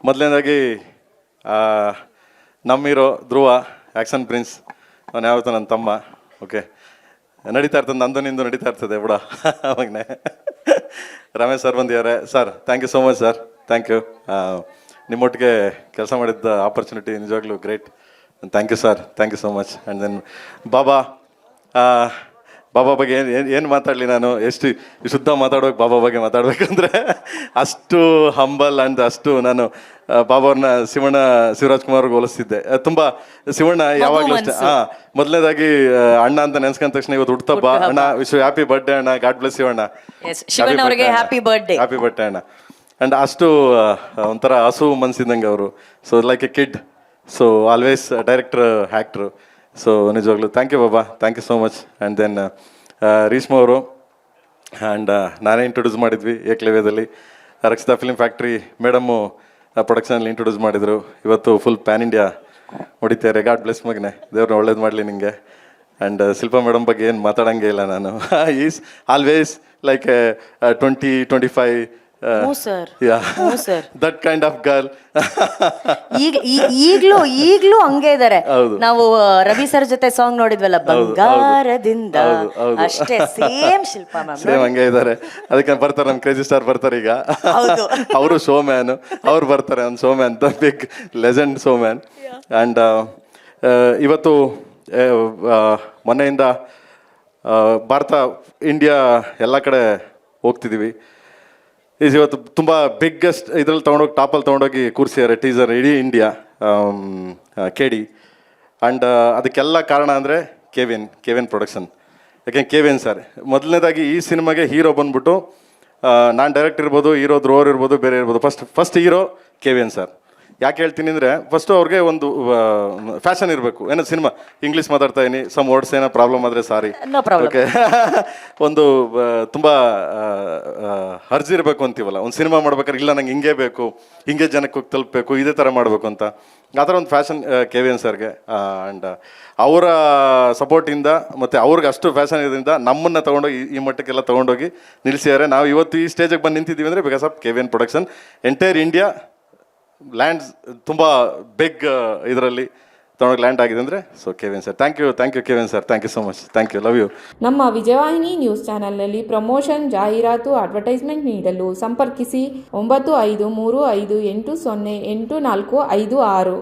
ಮೊದಲನೇದಾಗಿ ನಮ್ಮಿರೋ ಧ್ರುವ action prince, ಅವನು ಯಾವತ್ತೂ ನನ್ನ ತಮ್ಮ. ಓಕೆ, ನಡೀತಾ ಇರ್ತದೆ, ನಂದು ನಿಂದು ನಡೀತಾ ಇರ್ತದೆ ಬಿಡ ಅವಾಗನೇ. ರಮೇಶ್ ಸರ್ ಬಂದಿದ್ದಾರೆ. Sir thank you so much sir, thank you. ನಿಮ್ಮೊಟ್ಟಿಗೆ ಕೆಲಸ ಮಾಡಿದ್ದ ಆಪರ್ಚುನಿಟಿ ನಿಜವಾಗ್ಲೂ great. Thank you sir, thank you so much. And then Baba ಬಗ್ಗೆ ಏನು ಮಾತಾಡಲಿ ನಾನು, ಎಷ್ಟು ಶುದ್ಧ ಮಾತಾಡೋಕೆ ಬಾಬಾ ಬಗ್ಗೆ ಮಾತಾಡಬೇಕಂದ್ರೆ ಅಷ್ಟು ಹಂಬಲ್ ಆ್ಯಂಡ್ ಅಷ್ಟು ನಾನು ಬಾಬಾವ್ರನ್ನ ಶಿವರಾಜ್ ಕುಮಾರ್ಗೆ ಹೋಲಿಸ್ತಿದ್ದೆ ತುಂಬ. ಶಿವಣ್ಣ ಯಾವಾಗಲೂ ಅಷ್ಟೇ. ಮೊದಲನೇದಾಗಿ ಅಣ್ಣ ಅಂತ ನೆನ್ಸ್ಕೊಂಡ ತಕ್ಷಣ ಇವತ್ತು ಹುಟ್ಟುತ್ತಪ್ಪ ಅಣ್ಣ, ವಿಶ್ ಹ್ಯಾಪಿ ಬರ್ಡೇ ಅಣ್ಣ, God bless Shivanna, happy birthday ಅಣ್ಣ. ಆ್ಯಂಡ್ ಅಷ್ಟು ಒಂಥರ ಹಸು ಮನ್ಸಿದ್ದಂಗೆ ಅವರು. So like a kid, so always director, actor. So ನಿಜವಾಗ್ಲೂ thank you Baba, thank you so much. And then Reshma ಅವರು ಆ್ಯಂಡ್ ನಾನೇ ಇಂಟ್ರೊಡ್ಯೂಸ್ ಮಾಡಿದ್ವಿ ಏಕ್ಲವ್ಯದಲ್ಲಿ. ರಕ್ಷಿತಾ ಫಿಲ್ಮ್ ಫ್ಯಾಕ್ಟ್ರಿ ಮೇಡಮ್ಮು ಪ್ರೊಡಕ್ಷನಲ್ಲಿ ಇಂಟ್ರೊಡ್ಯೂಸ್ ಮಾಡಿದರು. ಇವತ್ತು ಫುಲ್ ಪ್ಯಾನ್ ಇಂಡಿಯಾ ಹೊಡಿತಾರೆ. ಗಾಡ್ ಬ್ಲೆಸ್ ಮಗನೆ, ದೇವ್ರನ್ನ ಒಳ್ಳೇದು ಮಾಡಲಿ ನಿಮಗೆ. ಆ್ಯಂಡ್ ಶಿಲ್ಪಾ ಮೇಡಮ್ ಬಗ್ಗೆ ಏನು ಮಾತಾಡೋಂಗೆ ಇಲ್ಲ ನಾನು. Is always like 20-25 that kind of girl. ಈಗ್ಲೂ ಹಂಗೆ ಇದಾರೆ. ನಾವು ರವಿ ಸರ್ ಜೊತೆ ಸಾಂಗ್ ನೋಡಿದ್ವಲ್ಲ, ಬಂಗಾರದಿಂದ, ಅಷ್ಟೇ ಸೇಮ್ ಶಿಲ್ಪಾ ಮ್ಯಾಮ್ ಸೇಮ್ ಹಂಗೆ ಇದ್ದಾರೆ. ಅದಕ್ಕೆ ಬರ್ತಾರೆ ನಮ್ಮ ಕ್ರೇಜಿ ಸ್ಟಾರ್ ಬರ್ತಾರೆ ಈಗ. ಅವರು ಶೋ ಮ್ಯಾನ್, ಅವ್ರು ಬರ್ತಾರೆ. ಒಂದು show man, the big legend show man. And ಇವತ್ತು ಮೊನ್ನೆಯಿಂದ ಭಾರತ ಇಂಡಿಯಾ ಎಲ್ಲ ಕಡೆ ಹೋಗ್ತಿದ್ದೀವಿ. ಇವತ್ತು ತುಂಬ ಬಿಗ್ಗೆಸ್ಟ್ ಇದ್ರಲ್ಲಿ ತೊಗೊಂಡೋಗಿ, ಟಾಪಲ್ಲಿ ತೊಗೊಂಡೋಗಿ ಕೂರಿಸಿದ್ದಾರೆ ಟೀಸರ್ ಇಡೀ ಇಂಡಿಯಾ, KD. ಆ್ಯಂಡ್ ಅದಕ್ಕೆಲ್ಲ ಕಾರಣ ಅಂದರೆ ಕೆವಿನ್ ಪ್ರೊಡಕ್ಷನ್. ಯಾಕೆಂದ್ರೆ ಕೆವಿನ್ ಸರ್ ಮೊದಲನೇದಾಗಿ ಈ ಸಿನಿಮಾಗೆ ಹೀರೋ ಬಂದ್ಬಿಟ್ಟು, ನಾನು ಡೈರೆಕ್ಟ್ ಇರ್ಬೋದು, ಹೀರೋ ಧ್ರುವರ್ ಇರ್ಬೋದು, ಬೇರೆ ಇರ್ಬೋದು, ಫಸ್ಟ್ ಹೀರೋ ಕೆವಿನ್ ಸರ್. ಯಾಕೆ ಹೇಳ್ತೀನಿ ಅಂದರೆ, ಫಸ್ಟು ಅವ್ರಿಗೆ ಒಂದು ಫ್ಯಾಷನ್ ಇರಬೇಕು. ಏನೋ ಸಿನಿಮಾ ಇಂಗ್ಲೀಷ್ ಮಾತಾಡ್ತಾ ಇದೀನಿ, ಸಮ್ ವರ್ಡ್ಸ್ ಏನೋ ಪ್ರಾಬ್ಲಮ್ ಆದರೆ ಸಾರಿ, ಓಕೆ. ಒಂದು ತುಂಬ ಅರ್ಜಿರಬೇಕು ಅಂತೀವಲ್ಲ, ಒಂದು ಸಿನಿಮಾ ಮಾಡ್ಬೇಕಾದ್ರೆ, ಇಲ್ಲ ನಂಗೆ ಹಿಂಗೆ ಬೇಕು, ಹಿಂಗೆ ಜನಕ್ಕೆ ಹೋಗಿ ತಲುಪಬೇಕು, ಇದೇ ಥರ ಮಾಡಬೇಕು ಅಂತ. ಆ ಥರ ಒಂದು ಫ್ಯಾಷನ್ ಕೆವಿನ್ ಸರ್ಗೆ. ಆ್ಯಂಡ್ ಅವರ ಸಪೋರ್ಟಿಂದ ಮತ್ತು ಅವ್ರಿಗೆ ಅಷ್ಟು ಫ್ಯಾಷನ್ ಇರೋದ್ರಿಂದ ನಮ್ಮನ್ನು ತೊಗೊಂಡೋಗಿ ಈ ಮಟ್ಟಕ್ಕೆಲ್ಲ ತೊಗೊಂಡೋಗಿ ನಿಲ್ಲಿಸಿದ್ದಾರೆ. ನಾವು ಇವತ್ತು ಈ ಸ್ಟೇಜಿಗೆ ಬಂದು ನಿಂತಿದ್ದೀವಿ ಅಂದರೆ because of Kevin production. Entire India lands ತುಂಬ ಬಿಗ್ ಇದರಲ್ಲಿ ತೊಗೊಂಡೋಗಿ ಲ್ಯಾಂಡ್ ಆಗಿದೆ ಅಂದರೆ so Kevin sir. Thank you Kevin sir, thank you so much, thank you, love you. ನಮ್ಮ ವಿಜಯವಾಹಿನಿ ನ್ಯೂಸ್ ಚಾನೆಲ್ನಲ್ಲಿ ಪ್ರಮೋಷನ್, ಜಾಹೀರಾತು, ಅಡ್ವರ್ಟೈಸ್ಮೆಂಟ್ ನೀಡಲು ಸಂಪರ್ಕಿಸಿ 9535808456.